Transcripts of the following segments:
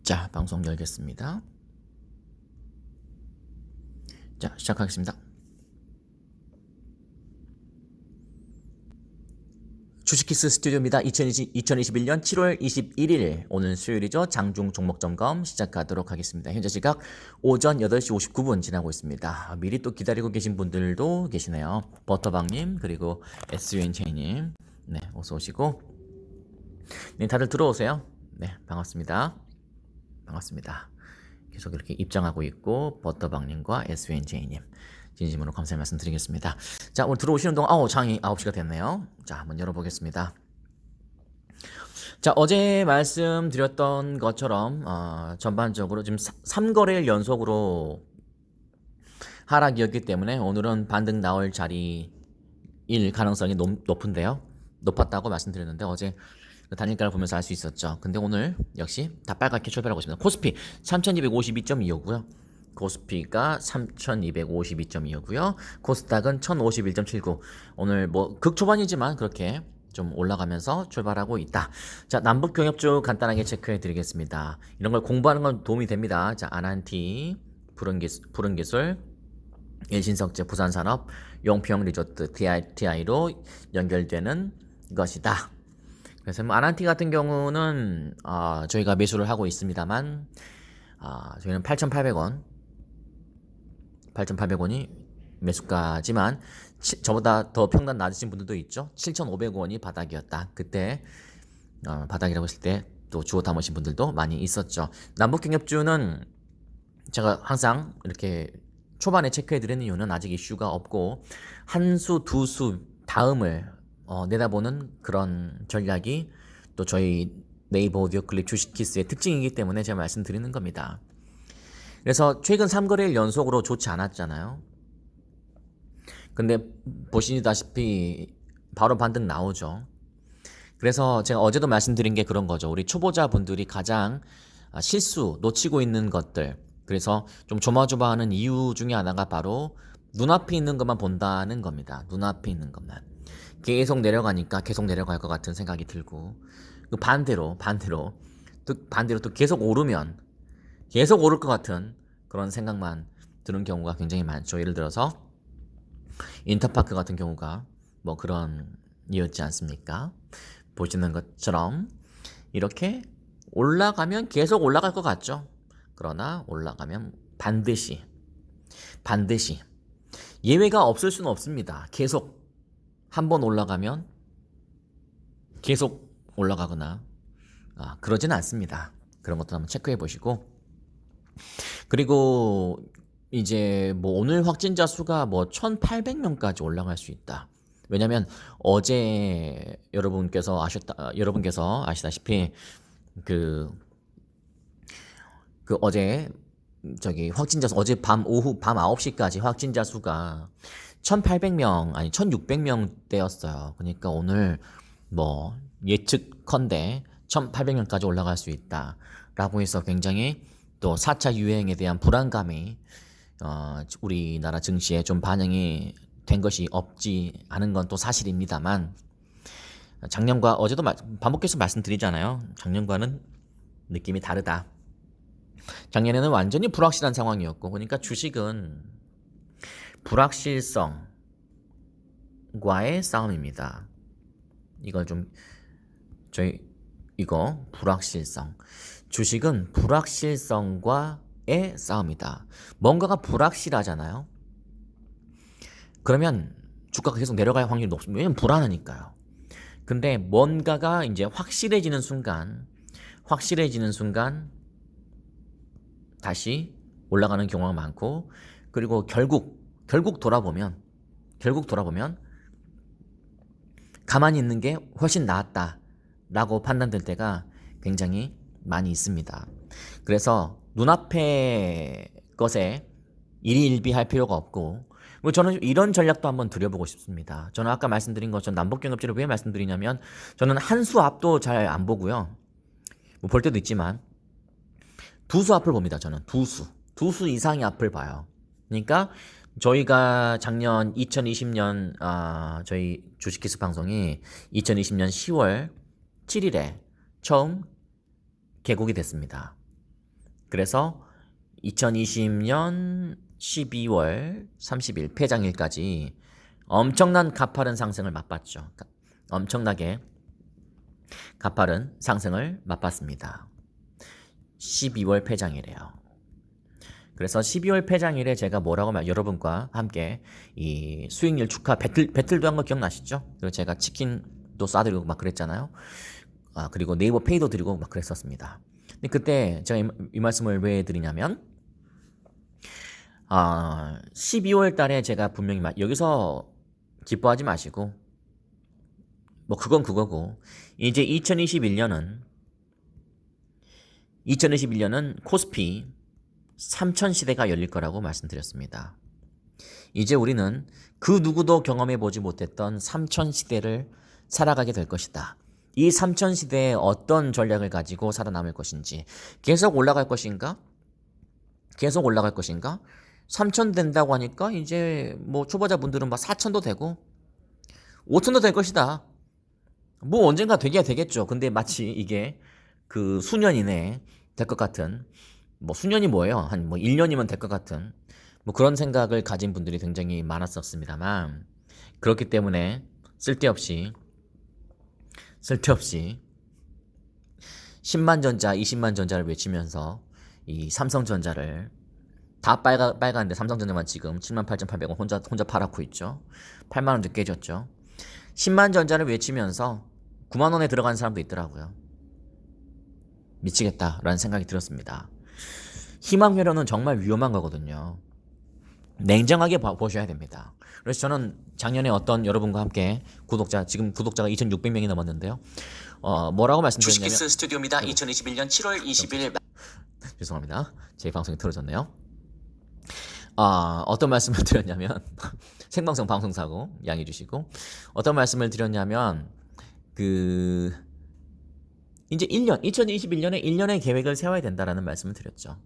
자, 방송 열겠습니다. 자, 시작하겠습니다. 주식키스 스튜디오입니다. 2021년 7월 21일 오늘 수요일이죠. 장중 종목 점검 시작하도록 하겠습니다. 현재 시각 오전 8시 59분 지나고 있습니다. 미리 또 기다리고 계신 분들도 계시네요. 버터방님 그리고 SUN체님 네, 어서 오시고 네, 다들 들어오세요. 네, 반갑습니다. 반갑습니다. 계속 이렇게 입장하고 있고 버터방님과 SUNJ님 진심으로 감사의 말씀 드리겠습니다. 자, 오늘 들어오시는 동안 장이 9시가 됐네요. 자, 한번 열어보겠습니다. 자, 어제 말씀드렸던 것처럼 전반적으로 지금 3거래일 연속으로 하락이었기 때문에 오늘은 반등 나올 자리일 가능성이 높은데요. 높았다고 말씀드렸는데 어제 단일가를 보면서 알 수 있었죠. 근데 오늘 역시 다 빨갛게 출발하고 있습니다. 코스피 3252.25고요. 코스피가 3252.25고요. 코스닥은 1051.79. 오늘 뭐 극초반이지만 그렇게 좀 올라가면서 출발하고 있다. 자, 남북 경협주 간단하게 체크해 드리겠습니다. 이런 걸 공부하는 건 도움이 됩니다. 자, 아난티, 푸른기술, 일신석재, 부산산업, 용평 리조트, TI로 연결되는 것이다. 그래서 뭐 아난티 같은 경우는 저희가 매수를 하고 있습니다만 저희는 8,800원이 매수가지만 저보다 더 평단 낮으신 분들도 있죠. 7,500원이 바닥이었다. 그때 바닥이라고 했을 때 또 주워 담으신 분들도 많이 있었죠. 남북경협주는 제가 항상 이렇게 초반에 체크해 드리는 이유는 아직 이슈가 없고 한 수, 두 수 다음을 내다보는 그런 전략이 또 저희 네이버 오디오 클립 주식키스의 특징이기 때문에 제가 말씀드리는 겁니다. 그래서 최근 3거래일 연속으로 좋지 않았잖아요. 근데 보시다시피 바로 반등 나오죠. 그래서 제가 어제도 말씀드린 게 그런 거죠. 우리 초보자분들이 가장 실수, 놓치고 있는 것들, 그래서 좀 조마조마하는 이유 중에 하나가 바로 눈앞에 있는 것만 본다는 겁니다. 눈앞에 있는 것만. 계속 내려가니까 계속 내려갈 것 같은 생각이 들고, 반대로 또 계속 오르면 계속 오를 것 같은 그런 생각만 드는 경우가 굉장히 많죠. 예를 들어서 인터파크 같은 경우가 뭐 그런 이었지 않습니까? 보시는 것처럼 이렇게 올라가면 계속 올라갈 것 같죠. 그러나 올라가면 반드시 예외가 없을 수는 없습니다. 계속 한번 올라가면 계속 올라가거나 그러지는 않습니다. 그런 것도 한번 체크해 보시고, 그리고 이제 뭐 오늘 확진자 수가 뭐 1,800명까지 올라갈 수 있다. 왜냐면 어제 여러분께서 아시다시피 그 어제 확진자 수 어제 밤 9시까지 확진자 수가 1,800명 아니 1,600명대였어요. 그러니까 오늘 뭐 예측컨대 1,800명까지 올라갈 수 있다라고 해서 굉장히 또 4차 유행에 대한 불안감이 우리나라 증시에 좀 반영이 된 것이 없지 않은 건 또 사실입니다만, 작년과 어제도 반복해서 말씀드리잖아요. 작년과는 느낌이 다르다. 작년에는 완전히 불확실한 상황이었고, 그러니까 주식은 불확실성과의 싸움입니다. 불확실성. 주식은 불확실성과의 싸움이다. 뭔가가 불확실하잖아요. 그러면 주가가 계속 내려갈 확률이 높습니다. 왜냐면 불안하니까요. 근데 뭔가가 이제 확실해지는 순간 다시 올라가는 경우가 많고, 그리고 결국 돌아보면 가만히 있는 게 훨씬 낫다라고 판단될 때가 굉장히 많이 있습니다. 그래서 눈앞의 것에 일희일비할 필요가 없고, 저는 이런 전략도 한번 들여보고 싶습니다. 저는 아까 말씀드린 것처럼 남북경협지를 왜 말씀드리냐면, 저는 한 수 앞도 잘 안 보고요. 뭐 볼 때도 있지만 두 수 앞을 봅니다. 저는 두 수 이상의 앞을 봐요. 그러니까 저희가 작년 2020년 저희 주식키스 방송이 2020년 10월 7일에 처음 개국이 됐습니다. 그래서 2020년 12월 30일 폐장일까지 엄청난 가파른 상승을 맛봤죠. 엄청나게 가파른 상승을 맛봤습니다. 12월 폐장이래요. 그래서 12월 폐장일에 제가 뭐라고 여러분과 함께 이 수익률 축하 배틀도 한 거 기억나시죠? 그리고 제가 치킨도 쏴드리고 막 그랬잖아요. 그리고 네이버 페이도 드리고 막 그랬었습니다. 근데 그때 제가 이 말씀을 왜 드리냐면 12월 달에 제가 분명히 여기서 기뻐하지 마시고 뭐 그건 그거고 이제 2021년은 코스피 3000 시대가 열릴 거라고 말씀드렸습니다. 이제 우리는 그 누구도 경험해 보지 못했던 3000 시대를 살아가게 될 것이다. 이 3000 시대에 어떤 전략을 가지고 살아남을 것인지, 계속 올라갈 것인가? 3000 된다고 하니까 이제 뭐 초보자분들은 막 4000도 되고 5000도 될 것이다. 뭐 언젠가 되겠죠. 근데 마치 이게 그 수년 이내에 될 것 같은, 뭐 수년이 뭐예요? 한 뭐 1년이면 될 것 같은 뭐 그런 생각을 가진 분들이 굉장히 많았었습니다만, 그렇기 때문에 쓸데없이 10만 전자, 20만 전자를 외치면서 이 삼성전자를 다 빨간데 삼성전자만 지금 78,800원 혼자 팔았고 있죠. 8만 원도 깨졌죠. 10만 전자를 외치면서 9만 원에 들어간 사람도 있더라고요. 미치겠다라는 생각이 들었습니다. 희망회로는 정말 위험한 거거든요. 냉정하게 보셔야 됩니다. 그래서 저는 작년에 어떤 여러분과 함께 지금 구독자가 2,600명이 넘었는데요. 뭐라고 말씀드렸냐면 주식키스 스튜디오입니다. 2021년 7월 20일 죄송합니다. 제 방송이 틀어졌네요. 어떤 말씀을 드렸냐면 생방송 방송사고 양해해 주시고, 어떤 말씀을 드렸냐면 이제 2021년에 1년의 계획을 세워야 된다라는 말씀을 드렸죠.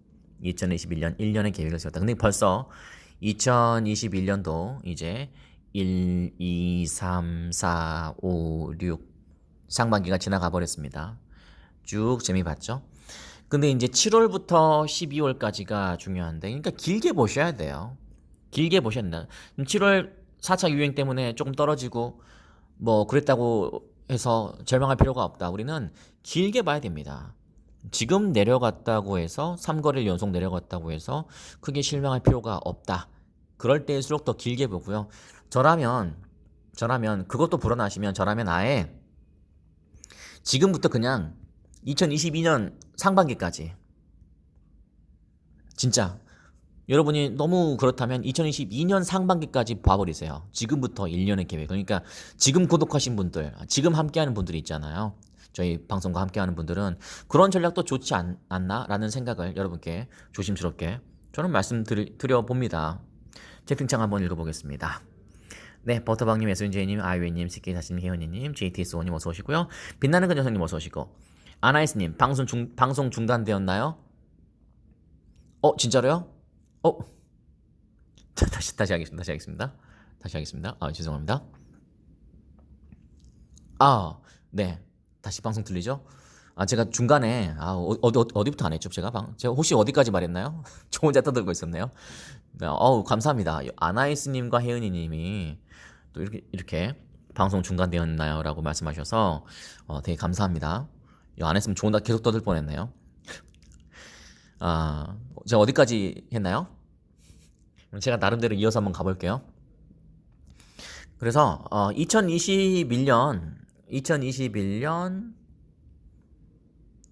2021년 1년의 계획을 세웠다. 근데 벌써 2021년도 이제 1, 2, 3, 4, 5, 6 상반기가 지나가 버렸습니다. 쭉 재미 봤죠? 근데 이제 7월부터 12월까지가 중요한데, 그러니까 길게 보셔야 돼요. 길게 보셔야 된다. 7월 4차 유행 때문에 조금 떨어지고 뭐 그랬다고 해서 절망할 필요가 없다. 우리는 길게 봐야 됩니다. 지금 내려갔다고 해서 3거래일 연속 내려갔다고 해서 크게 실망할 필요가 없다. 그럴 때일수록 더 길게 보고요. 저라면 그것도 불어나시면 저라면 아예 지금부터 그냥 2022년 상반기까지, 진짜 여러분이 너무 그렇다면 2022년 상반기까지 봐버리세요. 지금부터 1년의 계획. 그러니까 지금 구독하신 분들, 지금 함께하는 분들이 있잖아요. 저희 방송과 함께하는 분들은 그런 전략도 좋지 않나라는 생각을 여러분께 조심스럽게 저는 말씀드려봅니다. 채팅창 한번 읽어보겠습니다. 네, 버터방님, SNJ님, 아이웨이님, CK사시님, 혜연이님, JTS5님 어서 오시고요. 빛나는 그 녀석님 어서 오시고, 아나이스님 방송 중단되었나요? 진짜로요? 다시 하겠습니다. 죄송합니다. 네. 다시 방송 들리죠? 제가 중간에, 어디부터 안 했죠? 제가 혹시 어디까지 말했나요? 저 혼자 떠들고 있었네요. 네, 감사합니다. 아나이스님과 혜은이님이 또 이렇게 방송 중단되었나요? 라고 말씀하셔서, 되게 감사합니다. 안 했으면 계속 떠들 뻔했네요. 제가 어디까지 했나요? 제가 나름대로 이어서 한번 가볼게요. 그래서 2021년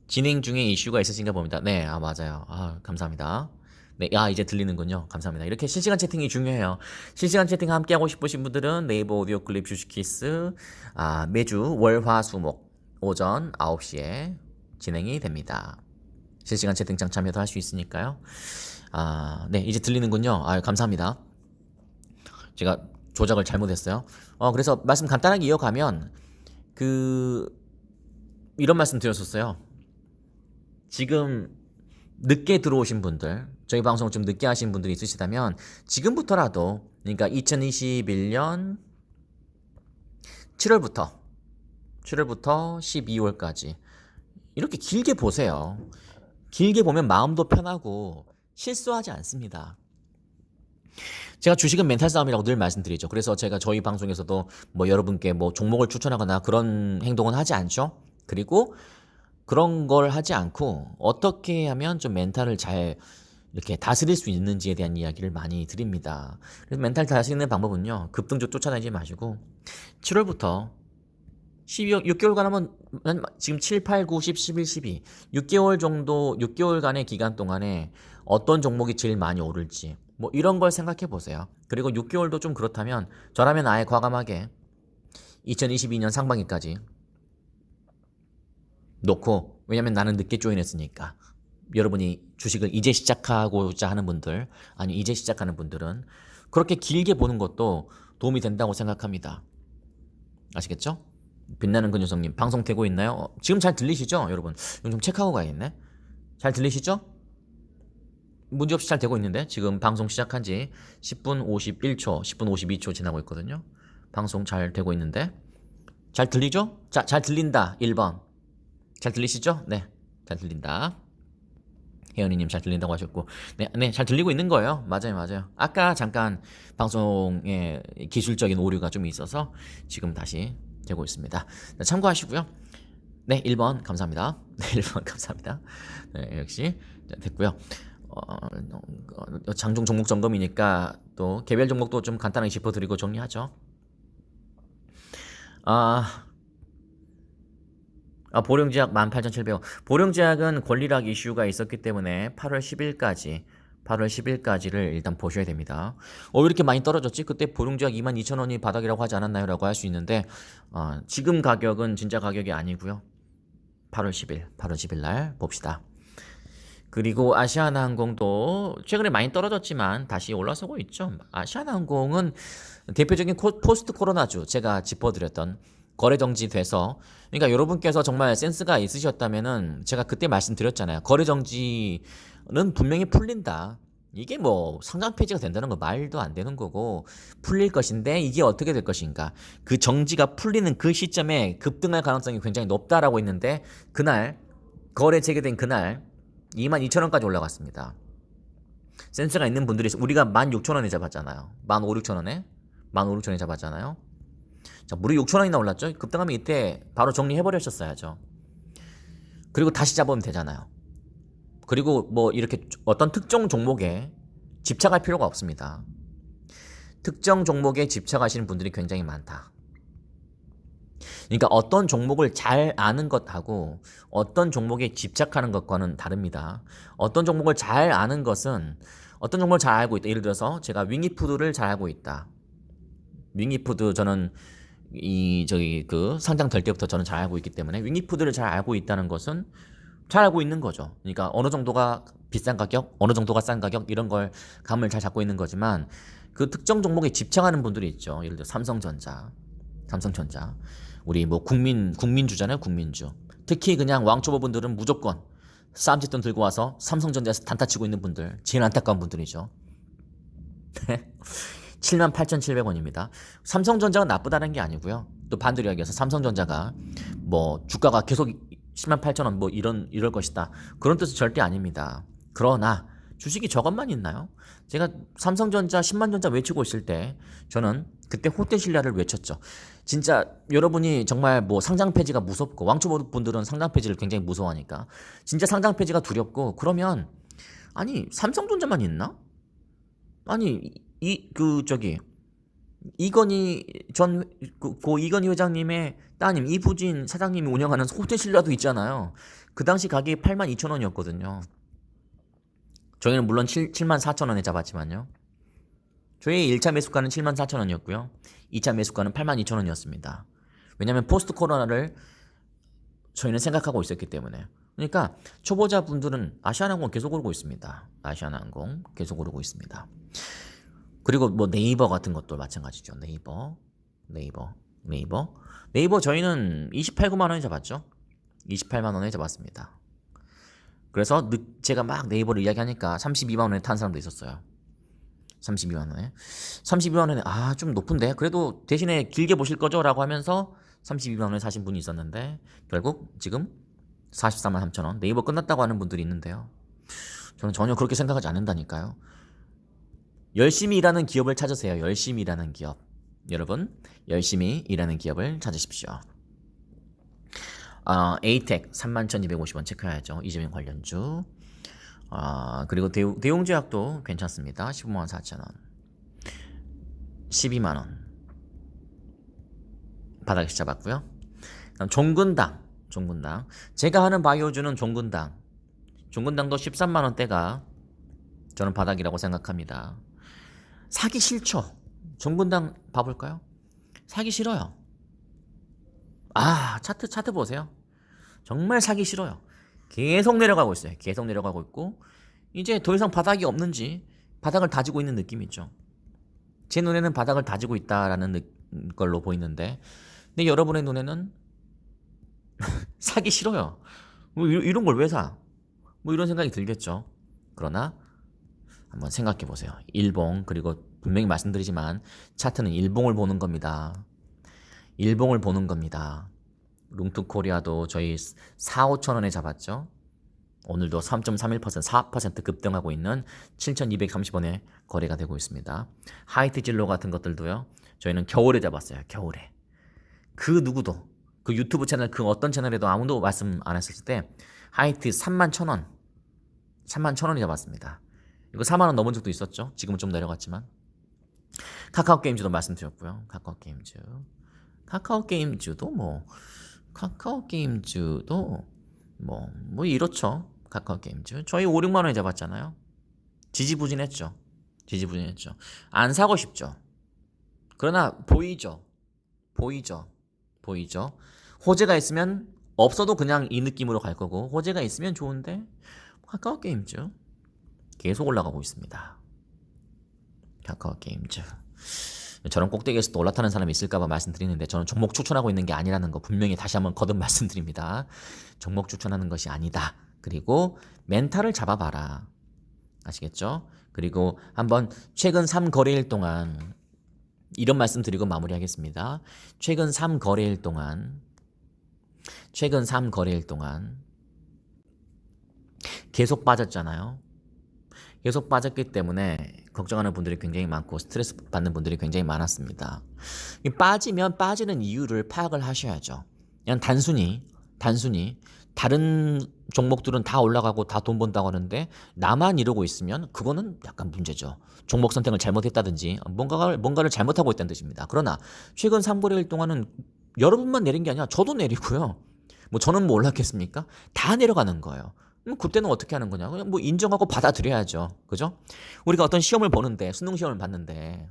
진행 중에 이슈가 있으신가 봅니다. 네, 맞아요. 감사합니다. 네, 이제 들리는군요. 감사합니다. 이렇게 실시간 채팅이 중요해요. 실시간 채팅 함께 하고 싶으신 분들은 네이버 오디오 클립 주식키스 매주 월, 화, 수, 목 오전 9시에 진행이 됩니다. 실시간 채팅창 참여도 할 수 있으니까요. 네, 이제 들리는군요. 감사합니다. 제가 조작을 잘못했어요. 그래서 말씀 간단하게 이어가면 이런 말씀 드렸었어요. 지금 늦게 들어오신 분들, 저희 방송 좀 늦게 하신 분들이 있으시다면 지금부터라도, 그러니까 2021년 7월부터 12월까지 이렇게 길게 보세요. 길게 보면 마음도 편하고 실수하지 않습니다. 제가 주식은 멘탈 싸움이라고 늘 말씀드리죠. 그래서 제가 저희 방송에서도 뭐 여러분께 뭐 종목을 추천하거나 그런 행동은 하지 않죠. 그리고 그런 걸 하지 않고 어떻게 하면 좀 멘탈을 잘 이렇게 다스릴 수 있는지에 대한 이야기를 많이 드립니다. 그래서 멘탈 다스리는 방법은요. 급등주 쫓아다니지 마시고 7월부터 12월 6개월간 하면 지금 7, 8, 9, 10, 11, 12 6개월 정도 6개월간의 기간 동안에 어떤 종목이 제일 많이 오를지 뭐 이런 걸 생각해 보세요. 그리고 6개월도 좀 그렇다면 저라면 아예 과감하게 2022년 상반기까지 놓고 왜냐면 나는 늦게 조인했으니까 여러분이 주식을 이제 시작하고자 하는 분들 아니 이제 시작하는 분들은 그렇게 길게 보는 것도 도움이 된다고 생각합니다. 아시겠죠? 빛나는 근유성님 방송 되고 있나요? 지금 잘 들리시죠? 여러분 이거 좀 체크하고 가야겠네. 잘 들리시죠? 문제없이 잘 되고 있는데 지금 방송 시작한 지 10분 51초 10분 52초 지나고 있거든요. 방송 잘 되고 있는데 잘 들리죠? 자, 잘 들린다 1번 잘 들리시죠? 네, 잘 들린다. 혜연이님 잘 들린다고 하셨고, 네, 잘 들리고 있는 거예요. 맞아요. 아까 잠깐 방송에 기술적인 오류가 좀 있어서 지금 다시 되고 있습니다. 참고하시고요. 네, 1번 감사합니다. 네, 1번 감사합니다. 네, 역시 됐고요. 장중 종목 점검이니까 또 개별 종목도 좀 간단하게 짚어드리고 정리하죠. 보령제약 18,700원. 보령제약은 권리락 이슈가 있었기 때문에 8월 10일까지를 일단 보셔야 됩니다. 왜 이렇게 많이 떨어졌지? 그때 보령제약 22,000원이 바닥이라고 하지 않았나요? 라고 할 수 있는데 지금 가격은 진짜 가격이 아니고요. 8월 10일 날 봅시다. 그리고 아시아나항공도 최근에 많이 떨어졌지만 다시 올라서고 있죠. 아시아나항공은 대표적인 포스트 코로나주 제가 짚어드렸던 거래 정지돼서 그러니까 여러분께서 정말 센스가 있으셨다면은 제가 그때 말씀드렸잖아요. 거래 정지는 분명히 풀린다. 이게 뭐 상장 폐지가 된다는 거 말도 안 되는 거고 풀릴 것인데 이게 어떻게 될 것인가. 그 정지가 풀리는 그 시점에 급등할 가능성이 굉장히 높다라고 했는데 그날 거래 재개된 그날 22,000원까지 올라갔습니다. 센스가 있는 분들이 우리가 16,000원에 잡았잖아요. 15,000, 16,000원에 잡았잖아요. 자, 무려 6,000원이나 올랐죠. 급등하면 이때 바로 정리해버렸었어야죠. 그리고 다시 잡으면 되잖아요. 그리고 뭐 이렇게 어떤 특정 종목에 집착할 필요가 없습니다. 특정 종목에 집착하시는 분들이 굉장히 많다. 그러니까 어떤 종목을 잘 아는 것하고 어떤 종목에 집착하는 것과는 다릅니다. 어떤 종목을 잘 아는 것은 어떤 종목을 잘 알고 있다. 예를 들어서 제가 윙이푸드를 잘 알고 있다. 윙이푸드 저는 상장될 때부터 저는 잘 알고 있기 때문에 윙이푸드를 잘 알고 있다는 것은 잘 알고 있는 거죠. 그러니까 어느 정도가 비싼 가격, 어느 정도가 싼 가격 이런 걸 감을 잘 잡고 있는 거지만 그 특정 종목에 집착하는 분들이 있죠. 예를 들어 삼성전자. 우리 뭐 국민주잖아요, 국민주. 특히 그냥 왕초보분들은 무조건 쌈짓돈 들고 와서 삼성전자에서 단타 치고 있는 분들, 제일 안타까운 분들이죠. 78,700원입니다. 삼성전자가 나쁘다는 게 아니고요. 또 반대로 이야기해서 삼성전자가 뭐 주가가 계속 108,000원 뭐 이럴 것이다. 그런 뜻은 절대 아닙니다. 그러나 주식이 저것만 있나요? 제가 삼성전자 10만전자 외치고 있을 때 저는 그때 호텔신라를 외쳤죠. 진짜 여러분이 정말 뭐 상장 폐지가 무섭고 왕초보 분들은 상장 폐지를 굉장히 무서워하니까 진짜 상장 폐지가 두렵고 그러면 아니 삼성전자만 있나? 아니 이건희 고 이건희 회장님의 따님 이부진 사장님이 운영하는 호텔신라도 있잖아요. 그 당시 가격이 82,000원이었거든요. 저희는 물론 74,000원에 잡았지만요. 저희의 1차 매수가는 74,000원이었고요. 2차 매수가는 82,000원이었습니다. 왜냐하면 포스트 코로나를 저희는 생각하고 있었기 때문에. 그러니까 초보자분들은 아시아나항공 계속 오르고 있습니다. 아시아나항공 계속 오르고 있습니다. 그리고 뭐 네이버 같은 것도 마찬가지죠. 네이버 저희는 28, 9만원에 잡았죠. 28만원에 잡았습니다. 그래서 제가 막 네이버를 이야기하니까 32만원에 탄 사람도 있었어요. 32만원에 좀 높은데 그래도 대신에 길게 보실 거죠? 라고 하면서 32만원에 사신 분이 있었는데 결국 지금 44만 3천 원. 네이버 끝났다고 하는 분들이 있는데요. 저는 전혀 그렇게 생각하지 않는다니까요. 열심히 일하는 기업을 찾으세요. 열심히 일하는 기업. 여러분, 열심히 일하는 기업을 찾으십시오. 에이텍 31,250원 체크해야죠. 이재명 관련주. 그리고 대웅제약도 괜찮습니다. 15만 4천 원. 12만원. 바닥에서 잡았고요. 그다음 종근당. 제가 하는 바이오주는 종근당도 13만원대가 저는 바닥이라고 생각합니다. 사기 싫죠? 종근당 봐볼까요? 사기 싫어요. 차트 보세요. 정말 사기 싫어요. 계속 내려가고 있어요. 계속 내려가고 있고 이제 더 이상 바닥이 없는지 바닥을 다지고 있는 느낌이죠. 제 눈에는 바닥을 다지고 있다라는 걸로 보이는데 근데 여러분의 눈에는 사기 싫어요. 뭐 이런 걸 왜 사? 뭐 이런 생각이 들겠죠. 그러나 한번 생각해 보세요. 일봉 그리고 분명히 말씀드리지만 차트는 일봉을 보는 겁니다. 일봉을 보는 겁니다. 룽투코리아도 저희 4, 5천 원에 잡았죠. 오늘도 3.31% 4% 급등하고 있는 7,230원에 거래가 되고 있습니다. 하이트 진로 같은 것들도요. 저희는 겨울에 잡았어요. 겨울에. 그 누구도 그 유튜브 채널 그 어떤 채널에도 아무도 말씀 안 했을 때 하이트 31,000원 31,000원이 잡았습니다. 이거 4만원 넘은 적도 있었죠. 지금은 좀 내려갔지만 카카오게임즈도 말씀드렸고요. 카카오게임즈도 뭐 이렇죠. 카카오게임즈 저희 5, 6만원에 잡았잖아요. 지지부진했죠. 안 사고 싶죠. 그러나 보이죠. 호재가 있으면 없어도 그냥 이 느낌으로 갈 거고 호재가 있으면 좋은데 카카오게임즈 계속 올라가고 있습니다. 카카오게임즈 저런 꼭대기에서 또 올라타는 사람이 있을까봐 말씀드리는데 저는 종목 추천하고 있는 게 아니라는 거 분명히 다시 한번 거듭 말씀드립니다. 종목 추천하는 것이 아니다. 그리고 멘탈을 잡아봐라. 아시겠죠? 그리고 한번 최근 3거래일 동안 이런 말씀 드리고 마무리하겠습니다. 최근 3거래일 동안 계속 빠졌잖아요. 계속 빠졌기 때문에 걱정하는 분들이 굉장히 많고 스트레스 받는 분들이 굉장히 많았습니다. 빠지면 빠지는 이유를 파악을 하셔야죠. 그냥 단순히 다른 종목들은 다 올라가고 다 돈 번다고 하는데 나만 이러고 있으면 그거는 약간 문제죠. 종목 선택을 잘못했다든지 뭔가를 잘못하고 있다는 뜻입니다. 그러나 최근 3거래일 동안은 여러분만 내린 게 아니라 저도 내리고요. 뭐 저는 뭐 올랐겠습니까? 다 내려가는 거예요. 그때는 어떻게 하는 거냐? 그냥 뭐 인정하고 받아들여야죠. 그죠? 우리가 어떤 시험을 보는데, 수능 시험을 봤는데,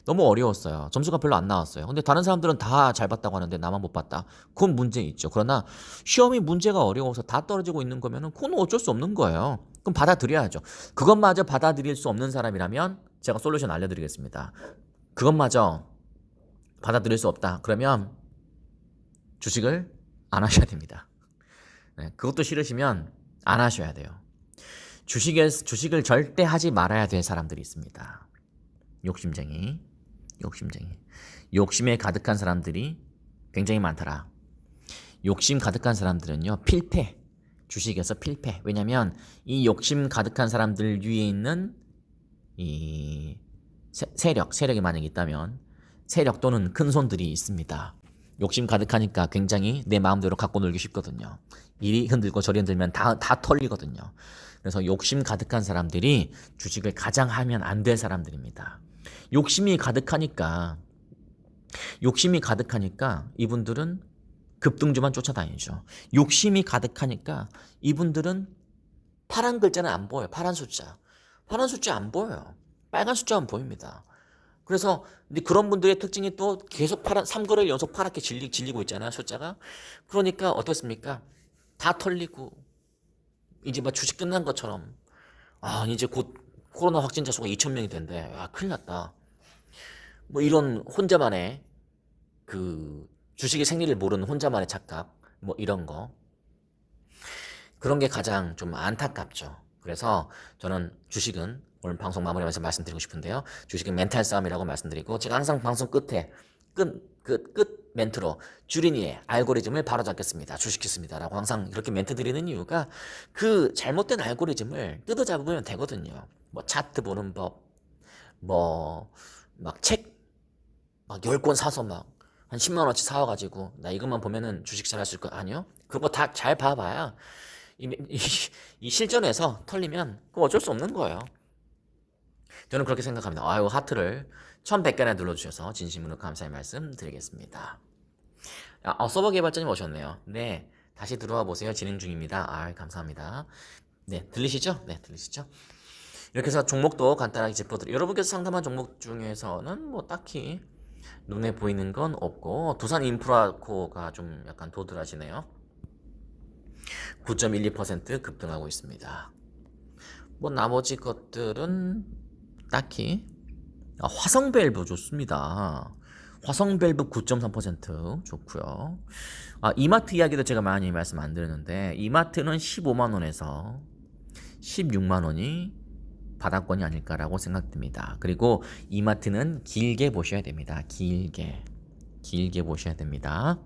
너무 어려웠어요. 점수가 별로 안 나왔어요. 근데 다른 사람들은 다 잘 봤다고 하는데 나만 못 봤다. 그건 문제 있죠. 그러나 시험이 문제가 어려워서 다 떨어지고 있는 거면은 그건 어쩔 수 없는 거예요. 그럼 받아들여야죠. 그것마저 받아들일 수 없는 사람이라면 제가 솔루션 알려드리겠습니다. 그것마저 받아들일 수 없다. 그러면 주식을 안 하셔야 됩니다. 네, 그것도 싫으시면 안 하셔야 돼요. 주식을 절대 하지 말아야 될 사람들이 있습니다. 욕심쟁이. 욕심에 가득한 사람들이 굉장히 많더라. 욕심 가득한 사람들은요, 필패. 주식에서 필패. 왜냐면 이 욕심 가득한 사람들 위에 있는 이 세력이 만약에 있다면 세력 또는 큰 손들이 있습니다. 욕심 가득하니까 굉장히 내 마음대로 갖고 놀기 쉽거든요. 이리 흔들고 저리 흔들면 다 털리거든요. 그래서 욕심 가득한 사람들이 주식을 가장 하면 안 될 사람들입니다. 욕심이 가득하니까 이분들은 급등주만 쫓아다니죠. 욕심이 가득하니까 이분들은 파란 글자는 안 보여요. 파란 숫자 안 보여요. 빨간 숫자만 보입니다. 그래서 근데 그런 분들의 특징이 또 계속 3거래일 연속 파랗게 질리고 있잖아요. 숫자가. 그러니까 어떻습니까? 다 털리고 이제 막 주식 끝난 것처럼 이제 곧 코로나 확진자 수가 2,000명이 된대. 큰일 났다. 뭐 이런 혼자만의 그 주식의 생리를 모르는 혼자만의 착각 뭐 이런 거 그런 게 가장 좀 안타깝죠. 그래서 저는 주식은 오늘 방송 마무리하면서 말씀드리고 싶은데요. 주식은 멘탈 싸움이라고 말씀드리고 제가 항상 방송 끝에 끝 멘트로 주린이의 알고리즘을 바로잡겠습니다. 주식했습니다. 라고 항상 이렇게 멘트 드리는 이유가 그 잘못된 알고리즘을 뜯어잡으면 되거든요. 뭐 차트 보는 법, 뭐 막 책 막 10권 사서 막 한 10만 원어치 사와가지고 나 이것만 보면은 주식 잘할 수 있을 거 아니요? 그거 다 잘 봐봐야 이 실전에서 털리면 그거 어쩔 수 없는 거예요. 저는 그렇게 생각합니다. 아유, 하트를 1100개나 눌러주셔서 진심으로 감사의 말씀 드리겠습니다. 서버 개발자님 오셨네요. 네, 다시 들어와 보세요. 진행 중입니다. 감사합니다. 네, 들리시죠? 네, 들리시죠? 이렇게 해서 종목도 간단하게 짚어드려요. 여러분께서 상담한 종목 중에서는 뭐 딱히 눈에 보이는 건 없고 두산 인프라코가 좀 약간 도드라지네요. 9.12% 급등하고 있습니다. 뭐 나머지 것들은 딱히 화성밸브 좋습니다. 화성밸브 9.3% 좋고요. 이마트 이야기도 제가 많이 말씀 안 드렸는데 이마트는 15만 원에서 16만 원이 바닥권이 아닐까라고 생각됩니다. 그리고 이마트는 길게 보셔야 됩니다. 길게 보셔야 됩니다.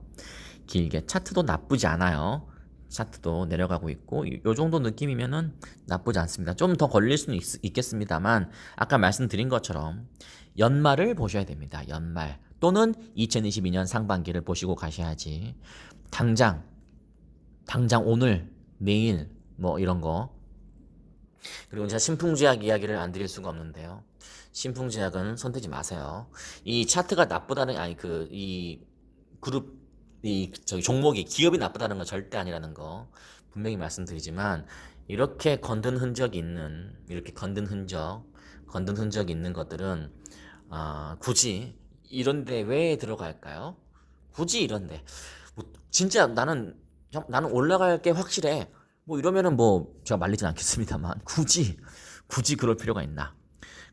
길게 차트도 나쁘지 않아요. 차트도 내려가고 있고 요 정도 느낌이면은 나쁘지 않습니다. 좀 더 걸릴 수는 있겠습니다만 아까 말씀드린 것처럼 연말을 보셔야 됩니다. 연말 또는 2022년 상반기를 보시고 가셔야지 당장 오늘 내일 뭐 이런 거. 그리고 제가 신풍제약 이야기를 안 드릴 수가 없는데요. 신풍제약은 손대지 마세요. 이 차트가 나쁘다는 이 그룹 저기 종목이 기업이 나쁘다는 건 절대 아니라는 거 분명히 말씀드리지만 이렇게 건든 흔적이 있는 건든 흔적이 있는 것들은 굳이 이런데 왜 들어갈까요? 굳이 이런데 진짜 나는 올라갈 게 확실해. 뭐 이러면은 뭐 제가 말리진 않겠습니다만 굳이 그럴 필요가 있나?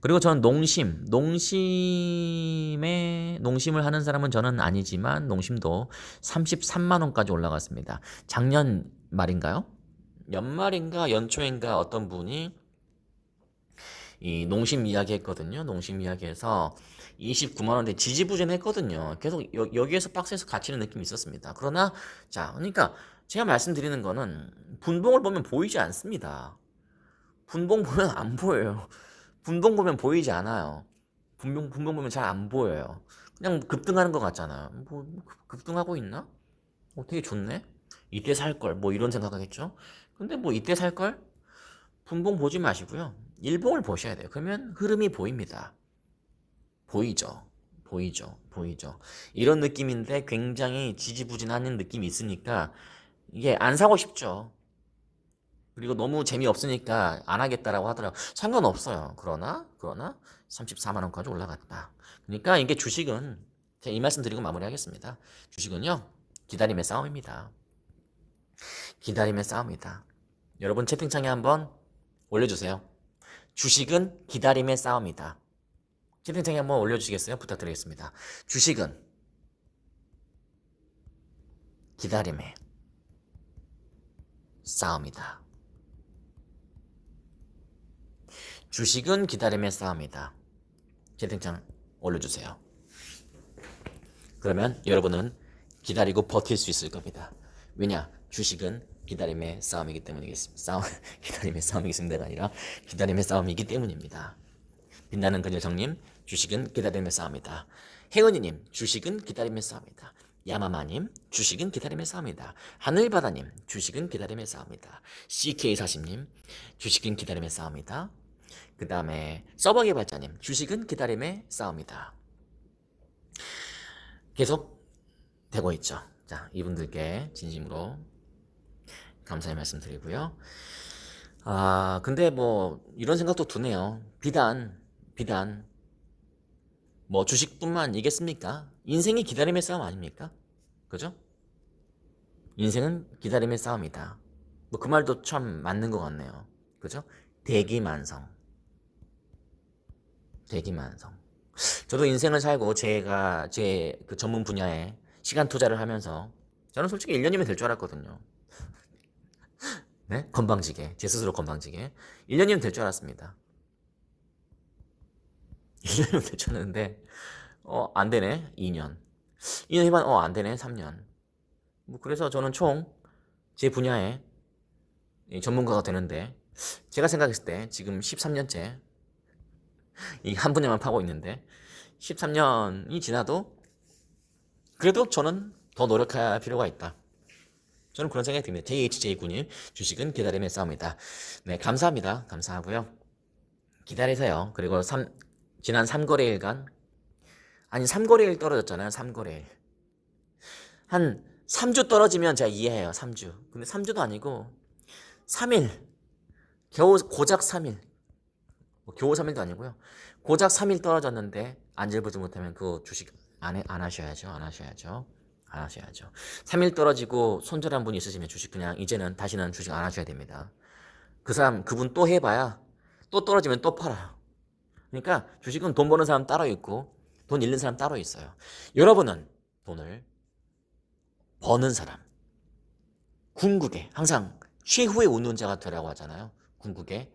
그리고 저는 농심을 하는 사람은 저는 아니지만 농심도 33만 원까지 올라갔습니다. 작년 말인가요? 연말인가 연초인가 어떤 분이 이 농심 이야기 했거든요. 농심 이야기해서 29만 원대 지지부진했거든요. 계속 여기에서 박스에서 갇히는 느낌이 있었습니다. 그러나 그러니까 제가 말씀드리는 거는 분봉을 보면 보이지 않습니다. 분봉 보면 안 보여요. 분봉 보면 보이지 않아요. 분봉 보면 잘 안 보여요. 그냥 급등하는 것 같잖아요. 뭐 급등하고 있나? 되게 좋네. 이때 살 걸. 뭐 이런 생각하겠죠. 근데 뭐 이때 살 걸? 분봉 보지 마시고요. 일봉을 보셔야 돼요. 그러면 흐름이 보입니다. 보이죠. 이런 느낌인데 굉장히 지지부진하는 느낌이 있으니까 이게 안 사고 싶죠. 그리고 너무 재미없으니까 안 하겠다라고 하더라고요. 상관없어요. 그러나 34만 원까지 올라갔다. 그러니까 이게 주식은 제가 이 말씀 드리고 마무리하겠습니다. 주식은요. 기다림의 싸움입니다. 여러분 채팅창에 한번 올려주세요. 주식은 기다림의 싸움이다. 채팅창에 한번 올려주시겠어요? 부탁드리겠습니다. 주식은 기다림의 싸움이다. 주식은 기다림의 싸움이다. 채팅창 올려주세요. 그러면 여러분은 기다리고 버틸 수 있을 겁니다. 왜냐? 주식은 기다림의 싸움이기 때문이겠습니다. 기다림의 싸움이겠습니다가 아니라 기다림의 싸움이기 때문입니다. 빛나는 그녀정님, 주식은 기다림의 싸움이다. 혜은이님, 주식은 기다림의 싸움이다. 야마마님, 주식은 기다림의 싸움이다. 하늘바다님, 주식은 기다림의 싸움이다. CK40님, 주식은 기다림의 싸움이다. 그 다음에 서버개발자님, 주식은 기다림의 싸움이다. 계속 되고 있죠. 자, 이분들께 진심으로 감사의 말씀 드리고요. 근데 뭐 이런 생각도 드네요. 비단 뭐 주식뿐만이겠습니까? 인생이 기다림의 싸움 아닙니까? 그죠? 인생은 기다림의 싸움이다. 뭐 그 말도 참 맞는 것 같네요. 그죠? 대기만성. 저도 인생을 살고 제가 제 그 전문 분야에 시간 투자를 하면서 저는 솔직히 1년이면 될 줄 알았거든요. 네? 건방지게. 제 스스로 건방지게. 1년이면 될 줄 알았습니다. 1년이면 될 줄 알았는데 안 되네. 2년. 2년 해만 안 되네. 3년. 뭐 그래서 저는 총 제 분야에 전문가가 되는데 제가 생각했을 때 지금 13년째 이 한 분야만 파고 있는데 13년이 지나도 그래도 저는 더 노력할 필요가 있다. 저는 그런 생각이 듭니다. JHJ9님 주식은 기다림의 싸움이다. 네, 감사합니다. 감사하고요. 기다리세요. 그리고 지난 3거래일간 아니 3거래일 떨어졌잖아요. 3거래일 한 3주 떨어지면 제가 이해해요. 3주. 근데 3주도 아니고 3일 겨우 고작 3일 겨우 3일도 아니고요. 고작 3일 떨어졌는데 안절부절 못하면 그 주식 안 하셔야죠. 안 하셔야죠. 안 하셔야죠. 3일 떨어지고 손절한 분이 있으시면 주식 그냥 이제는 다시는 주식 안 하셔야 됩니다. 그분 또 해봐야 또 떨어지면 또 팔아요. 그러니까 주식은 돈 버는 사람 따로 있고 돈 잃는 사람 따로 있어요. 여러분은 돈을 버는 사람, 궁극에 항상 최후의 웃는 자가 되라고 하잖아요. 궁극에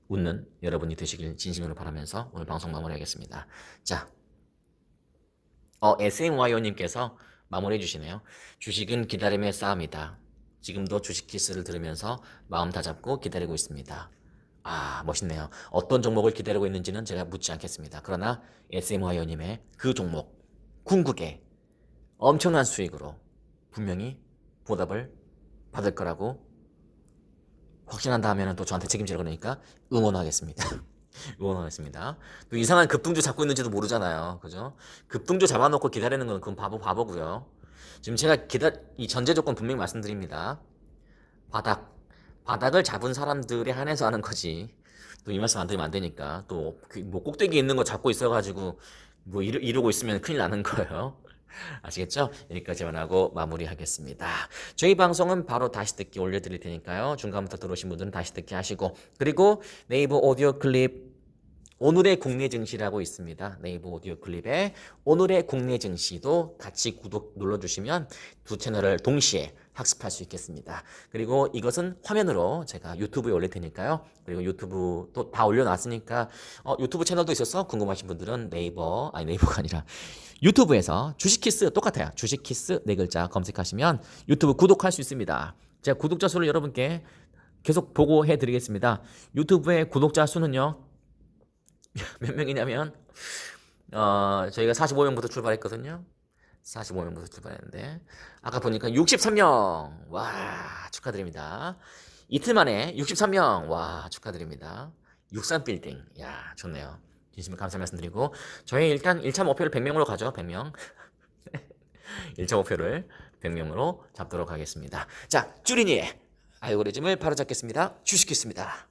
웃는 여러분이 되시길 진심으로 바라면서 오늘 방송 마무리하겠습니다. 자, SMYO님께서 마무리해 주시네요. 주식은 기다림의 싸움이다. 지금도 주식 키스를 들으면서 마음 다잡고 기다리고 있습니다. 아, 멋있네요. 어떤 종목을 기다리고 있는지는 제가 묻지 않겠습니다. 그러나 SMYO님의 그 종목, 궁극에 엄청난 수익으로 분명히 보답을 받을 거라고 확신한다 하면 또 저한테 책임지라 그러니까 응원하겠습니다. 응원하겠습니다. 또 이상한 급등주 잡고 있는지도 모르잖아요. 그죠? 급등주 잡아놓고 기다리는 건 그건 바보고요. 지금 제가 이 전제 조건 분명히 말씀드립니다. 바닥을 잡은 사람들에 한해서 하는 거지. 또 이 말씀 안 드리면 안 되니까. 또 뭐 꼭대기에 있는 거 잡고 있어가지고 뭐 이러고 있으면 큰일 나는 거예요. 아시겠죠? 여기까지만 하고 마무리하겠습니다. 저희 방송은 바로 다시 듣기 올려드릴 테니까요. 중간부터 들어오신 분들은 다시 듣기 하시고 그리고 네이버 오디오 클립 오늘의 국내 증시라고 있습니다. 네이버 오디오 클립에 오늘의 국내 증시도 같이 구독 눌러주시면 두 채널을 동시에 학습할 수 있겠습니다. 그리고 이것은 화면으로 제가 유튜브에 올릴 테니까요. 그리고 유튜브 또 다 올려놨으니까 유튜브 채널도 있어서 궁금하신 분들은 네이버가 아니라 유튜브에서 주식키스 똑같아요. 주식키스 네 글자 검색하시면 유튜브 구독할 수 있습니다. 제가 구독자 수를 여러분께 계속 보고해 드리겠습니다. 유튜브의 구독자 수는요. 몇 명이냐면 저희가 45명부터 출발했거든요. 45명부터 출발했는데 아까 보니까 63명. 와, 축하드립니다. 이틀 만에 63명. 와, 축하드립니다. 63빌딩. 야, 좋네요. 진심으로 감사 말씀드리고 저희 일단 1차 목표를 100명으로 가죠. 100명. 1차 목표를 100명으로 잡도록 하겠습니다. 자, 쭈리니의 알고리즘을 바로잡겠습니다. 주식했습니다.